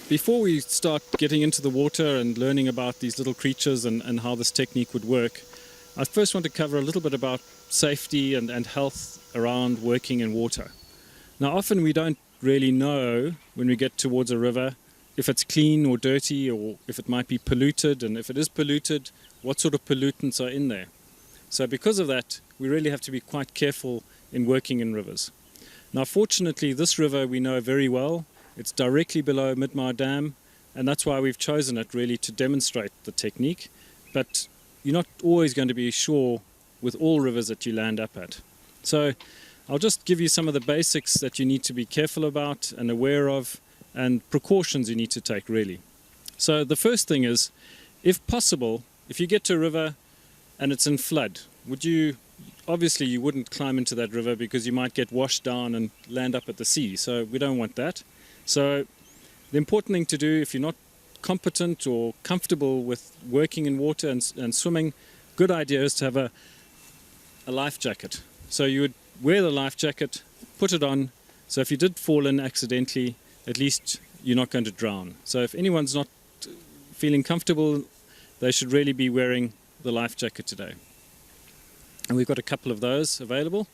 Before we start getting into the water and learning about these little creatures and how this technique would work, I first want to cover a little bit about safety and health around working in water. Now, often we don't really know when we get towards a river if it's clean or dirty, or if it might be polluted, and if it is polluted, what sort of pollutants are in there. So because of that, we really have to be quite careful in working in rivers. Now, fortunately, this river we know very well. It's directly below Midmar Dam, and that's why we've chosen it really to demonstrate the technique. But you're not always going to be sure with all rivers that you land up at. So I'll just give you some of the basics that you need to be careful about and aware of, and precautions you need to take really. So the first thing is, if possible, if you get to a river and it's in flood, obviously you wouldn't climb into that river because you might get washed down and land up at the sea. So we don't want that. So the important thing to do, if you're not competent or comfortable with working in water and swimming, good idea is to have a life jacket. So you would wear the life jacket, put it on, so if you did fall in accidentally, at least you're not going to drown. So if anyone's not feeling comfortable, they should really be wearing the life jacket today. And we've got a couple of those available.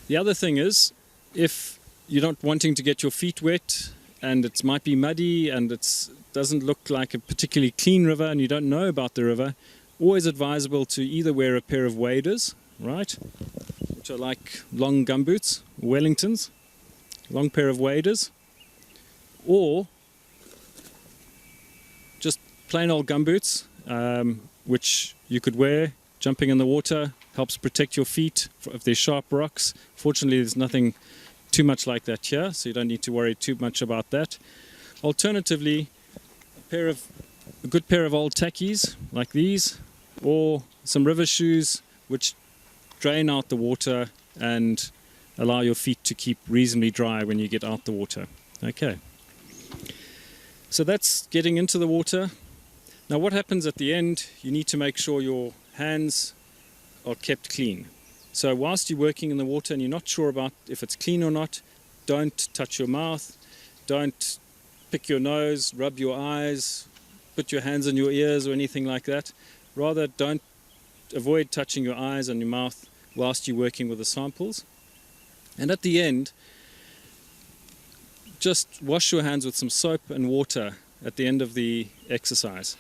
The other thing is, if you're not wanting to get your feet wet and it might be muddy and it doesn't look like a particularly clean river and you don't know about the river, always advisable to either wear a pair of waders, right, which are like long gumboots, Wellingtons, long pair of waders, or just plain old gumboots, which you could wear jumping in the water. Helps protect your feet if there's sharp rocks. Fortunately, there's nothing too much like that here, so you don't need to worry too much about that. Alternatively, a good pair of old tackies like these, or some river shoes which drain out the water and allow your feet to keep reasonably dry when you get out the water. Okay, so that's getting into the water. Now what happens at the end, you need to make sure your hands are kept clean. So whilst you're working in the water and you're not sure about if it's clean or not, don't touch your mouth, don't pick your nose, rub your eyes, put your hands in your ears or anything like that. Rather, avoid touching your eyes and your mouth whilst you're working with the samples. And at the end, just wash your hands with some soap and water at the end of the exercise.